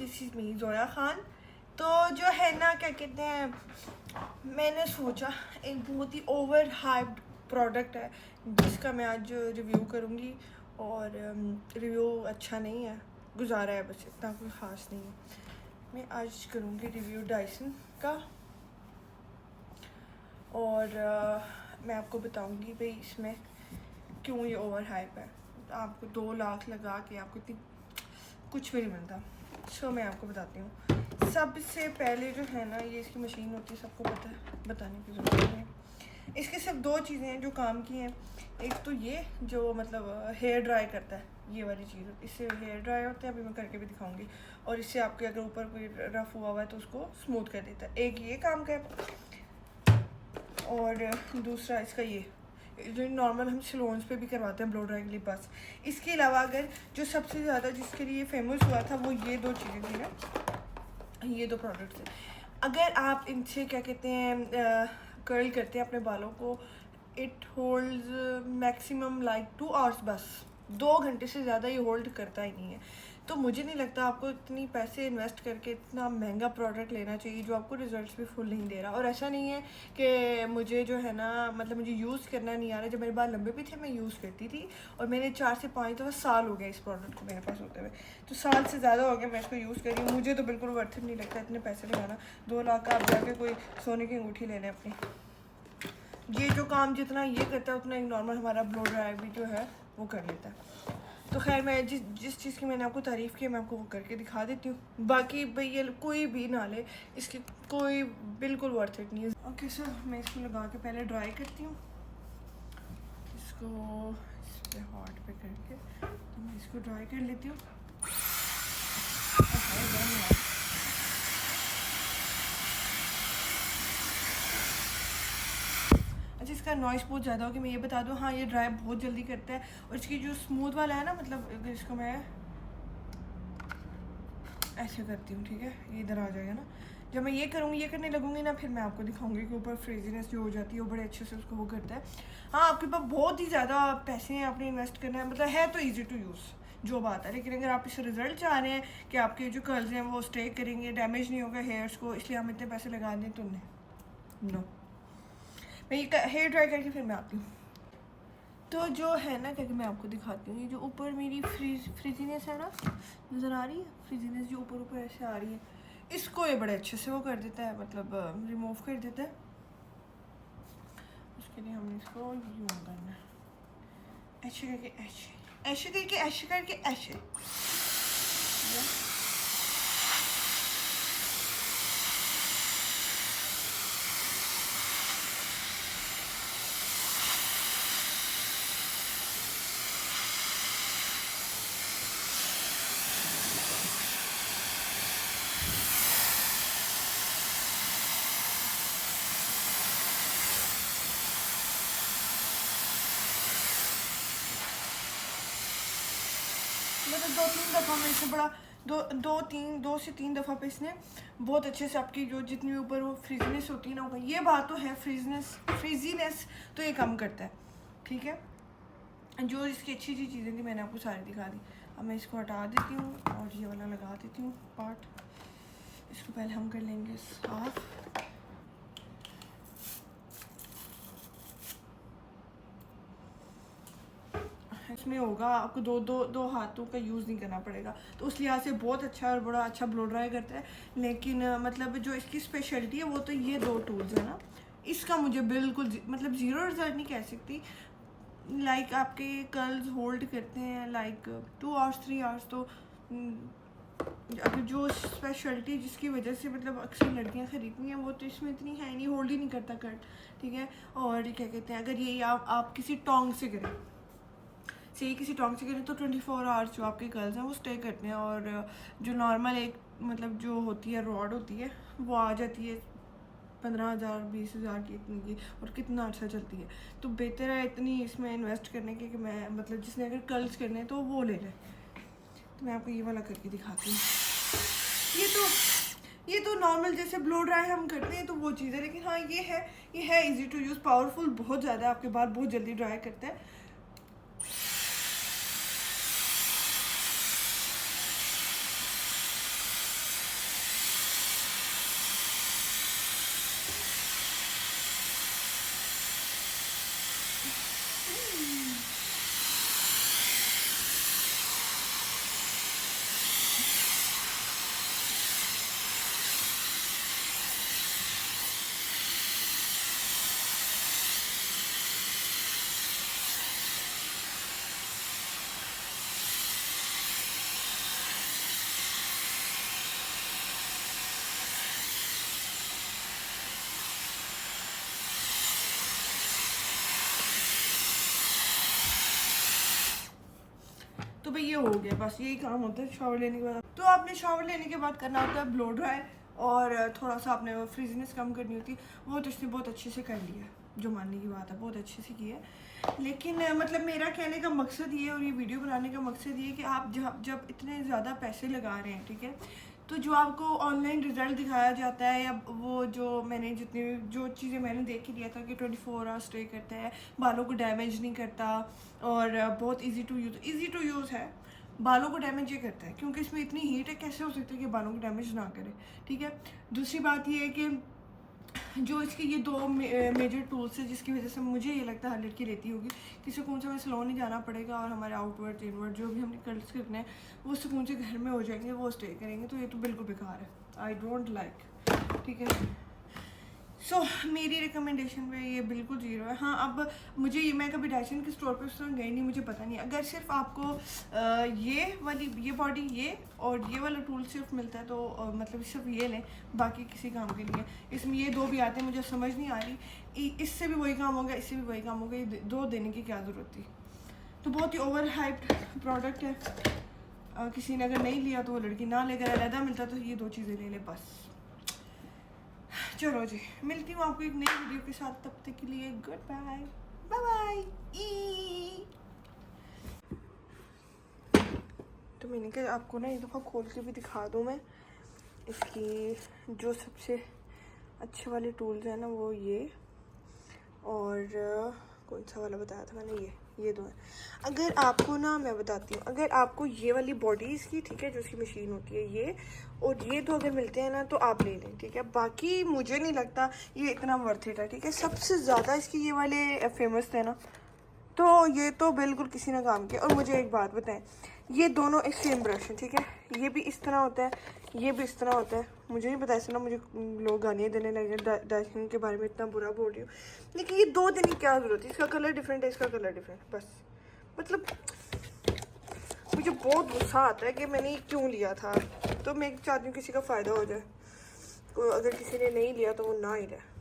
This is me Zoya Khan. तो जो है ना क्या कहते हैं, मैंने सोचा एक बहुत ही ओवर हाइप्ड प्रोडक्ट है जिसका मैं आज रिव्यू करूँगी। और रिव्यू अच्छा नहीं है, गुजारा है बस, इतना कोई ख़ास नहीं है। मैं आज करूँगी रिव्यू डाइसन का। और मैं आपको बताऊँगी भाई इसमें क्यों ये ओवर हाइप है। आपको 2 लाख लगा के आपको इतनी कुछ भी नहीं मिलता। सो मैं आपको बताती हूँ। सबसे पहले जो है ना, ये इसकी मशीन होती है, सबको पता है, बताने की ज़रूरत नहीं है। इसके सिर्फ 2 चीज़ें हैं जो काम की हैं। एक तो ये जो मतलब हेयर ड्राई करता है, ये वाली चीज़, इससे हेयर ड्राई होता है, अभी मैं करके भी दिखाऊंगी। और इससे आपके अगर ऊपर कोई रफ़ हुआ हुआ है तो उसको स्मूथ कर देता है। एक ये काम का है, और दूसरा इसका ये जो नॉर्मल हम सलोन्स पे भी करवाते हैं ब्लो ड्राई के लिए बस। इसके अलावा अगर जो सबसे ज़्यादा जिसके लिए फेमस हुआ था वो ये 2 चीज़ें थी ना, ये 2 प्रोडक्ट्स थे। अगर आप इनसे क्या कहते हैं कर्ल करते हैं अपने बालों को, it holds maximum like 2 hours, बस 2 घंटे से ज़्यादा ये होल्ड करता ही नहीं है। तो मुझे नहीं लगता आपको इतनी पैसे इन्वेस्ट करके इतना महंगा प्रोडक्ट लेना चाहिए जो आपको रिजल्ट्स भी फुल नहीं दे रहा। और ऐसा नहीं है कि मुझे जो है ना, मतलब मुझे यूज़ करना नहीं आ रहा। जब मेरे बाल लंबे भी थे मैं यूज़ करती थी, और मैंने 4 से 5 दफ़ा साल हो गया इस प्रोडक्ट को मेरे पास होते हुए। तो साल से ज़्यादा हो गया मैं इसको यूज़ कर रही हूँ। मुझे तो बिल्कुल वर्थ इट नहीं लगता इतने पैसे लगाना। 2 लाख का आप जाके कोई सोने की अंगूठी ले लें अपनी। ये जो काम जितना ये करता है उतना एक नॉर्मल हमारा ब्लो ड्राई भी जो है वो कर लेता है। तो खैर मैं जिस चीज़ की मैंने आपको तारीफ़ की मैं आपको वो करके दिखा देती हूँ। बाकी भाई ये कोई भी ना ले, इसकी कोई बिल्कुल वर्थ इट नहीं है। ओके सर, मैं इसको लगा के पहले ड्राई करती हूँ। इसको इस पर हॉट पे करके तो मैं इसको ड्राई कर लेती हूँ। अच्छा, इसका नॉइस बहुत ज़्यादा हो कि मैं ये बता दूँ, हाँ ये ड्राई बहुत जल्दी करता है। और इसकी जो स्मूथ वाला है ना, मतलब अगर इसको मैं ऐसे करती हूँ, ठीक है, ये इधर आ जाएगा ना। जब मैं ये करूँगी, ये करने लगूंगी ना, फिर मैं आपको दिखाऊंगी कि ऊपर फ्रीजीनेस जो हो जाती है वो बड़े अच्छे से उसको वो करता है। हाँ, आपके पास बहुत ही ज़्यादा पैसे हैं, आपने इन्वेस्ट करना है, मतलब है तो ईजी टू यूज़ जो बात है। लेकिन अगर आप इस रिजल्ट चाह रहे हैं कि आपके जो कर्ल्स हैं वो स्टे करेंगे, डैमेज नहीं होगा हेयर्स को, इसलिए हम इतने पैसे लगा दें, तो नहीं, नो। मैं ये हेयर ड्राई करके फिर मैं आती हूँ। तो जो है ना, करके मैं आपको दिखाती हूँ। ये जो ऊपर मेरी फ्रीजीनेस है ना, नज़र आ रही है, फ्रीजीनेस जो ऊपर ऊपर ऐसे आ रही है, इसको ये बड़े अच्छे से वो कर देता है, मतलब रिमूव कर देता है। उसके लिए हमने इसको यूँ करना है, ऐसे करके ऐसे ऐसे करके ऐसे करके ऐसे। मतलब 2-3 दफ़ा में इससे बड़ा 2 से 3 दफ़ा पे इसने बहुत अच्छे से आपकी जो जितनी ऊपर वो फ्रीजीनेस होती है ना ऊपर, ये बात तो है, फ्रीजीनेस तो ये कम करता है, ठीक है। जो इसकी अच्छी अच्छी चीज़ें थी मैंने आपको सारी दिखा दी। अब मैं इसको हटा देती हूँ और ये वाला लगा देती हूँ पार्ट। इसको पहले हम कर लेंगे साफ। इसमें होगा आपको दो हाथों का यूज़ नहीं करना पड़ेगा, तो उस लिहाज से बहुत अच्छा और बड़ा अच्छा ब्लो ड्राई करता है। लेकिन मतलब जो इसकी स्पेशलिटी है वो तो ये 2 टूल्स है ना, इसका मुझे बिल्कुल मतलब ज़ीरो रिजल्ट नहीं कह सकती। लाइक आपके कर्ल्स होल्ड करते हैं लाइक 2 आवर्स 3 आवर्स। तो अगर जो स्पेशलिटी जिसकी वजह से मतलब अक्सर लड़कियां खरीदती हैं वो तो इसमें इतनी है नहीं, होल्ड ही नहीं करता कर्ल, ठीक है। और क्या कहते हैं, अगर ये आप किसी टोंग से करें, सही किसी टोंग से करें तो 24 आवर्स जो आपके कर्ल्स हैं वो स्टे करते हैं। और जो नॉर्मल एक मतलब जो होती है रॉड होती है वो आ जाती है 15,000 20,000 की इतनी की, और कितना अच्छा चलती है। तो बेहतर है इतनी इसमें इन्वेस्ट करने के कि मैं मतलब जिसने अगर कर्ल्स करने हैं तो वो ले लें। तो मैं आपको ये वाला करके दिखाती हूँ। ये तो नॉर्मल जैसे ब्लो ड्राई हम करते हैं तो वो चीज़ है, लेकिन हाँ ये है इजी टू यूज़, पावरफुल बहुत ज़्यादा, आपके बाल बहुत जल्दी ड्राई करता है। भाई ये हो गया, बस यही काम होता है शावर लेने के बाद। तो आपने शावर लेने के बाद करना होता है ब्लो ड्राई, और थोड़ा सा आपने वो फ्रिजीनेस कम करनी होती है, वो तो इसने बहुत अच्छे से कर लिया, जो मानने की बात है, बहुत अच्छे से की है। लेकिन मतलब मेरा कहने का मकसद ये, और ये वीडियो बनाने का मकसद ये कि आप जब इतने ज़्यादा पैसे लगा रहे हैं, ठीक है, तो जो आपको ऑनलाइन रिजल्ट दिखाया जाता है, या वो जो मैंने जो चीज़ें मैंने देख के लिया था कि 24 आवर्स स्टे करता है, बालों को डैमेज नहीं करता, और बहुत इजी टू यूज़ है, बालों को डैमेज ये करता है क्योंकि इसमें इतनी हीट है, कैसे हो सकता है कि बालों को डैमेज ना करे, ठीक है। दूसरी बात ये है कि जो इसके ये दो मेजर टूल्स है, जिसकी वजह से मुझे ये लगता है हर लड़की लेती होगी कि सुकून से हमें सैलून नहीं जाना पड़ेगा, और हमारे आउटवर्ड इनवर्ड जो भी हमने कर्ल्स करने हैं वो सुकून से घर में हो जाएंगे, वो स्टे करेंगे। तो ये तो बिल्कुल बेकार है, आई डोंट लाइक, ठीक है। सो मेरी रिकमेंडेशन पे ये बिल्कुल ज़ीरो है। हाँ, अब मुझे ये, मैं कभी डाइसन के स्टोर पे उस तरह गई नहीं, मुझे पता नहीं। अगर सिर्फ आपको ये बॉडी ये और ये वाला टूल सिर्फ मिलता है तो मतलब सिर्फ ये लें, बाकी किसी काम के लिए। इसमें ये दो भी आते हैं, मुझे समझ नहीं आ रही, इससे भी वही काम होगा, इससे भी वही काम होगा, ये दो देने की क्या ज़रूरत थी। तो बहुत ही ओवर हाइप्ड प्रोडक्ट है। किसी ने अगर नहीं लिया तो वो लड़की ना लेकर, अलहदा मिलता तो ये दो चीज़ें ले ले बस। चलो जी, मिलती हूँ आपको एक नई वीडियो के साथ, तब तक के लिए गुड बाय, बाय बाय। तो मैंने कहा आपको ना एक दफ़ा खोल के भी दिखा दूँ मैं इसकी जो सबसे अच्छे वाले टूल्स हैं ना, वो ये, और कौन सा वाला बताया था मैंने, ये दो है। अगर आपको ना, मैं बताती हूँ, अगर आपको ये वाली बॉडी इसकी, ठीक है, जो इसकी मशीन होती है ये, और ये दो अगर मिलते हैं ना तो आप ले लें, ठीक है। बाकी मुझे नहीं लगता ये इतना वर्थ इट है, ठीक है। सबसे ज़्यादा इसके ये वाले फेमस थे ना, तो ये तो बिल्कुल किसी ना काम के। और मुझे एक बात बताएं, ये दोनों एक सेम ब्रश है, ठीक है, ये भी इस तरह होता है, ये भी इस तरह होता है। मुझे नहीं पता, ऐसे ना मुझे लोग गालियाँ देने लगे डाइसन के बारे में, इतना बुरा बोल रही हूँ, लेकिन ये दो दिन की क्या ज़रूरत है, इसका कलर डिफरेंट है, इसका कलर डिफरेंट, बस। मतलब मुझे बहुत गुस्सा आता है कि मैंने ये क्यों लिया था। तो मैं चाहती हूँ किसी का फ़ायदा हो जाए, अगर किसी ने नहीं लिया तो वो ना ही रहे।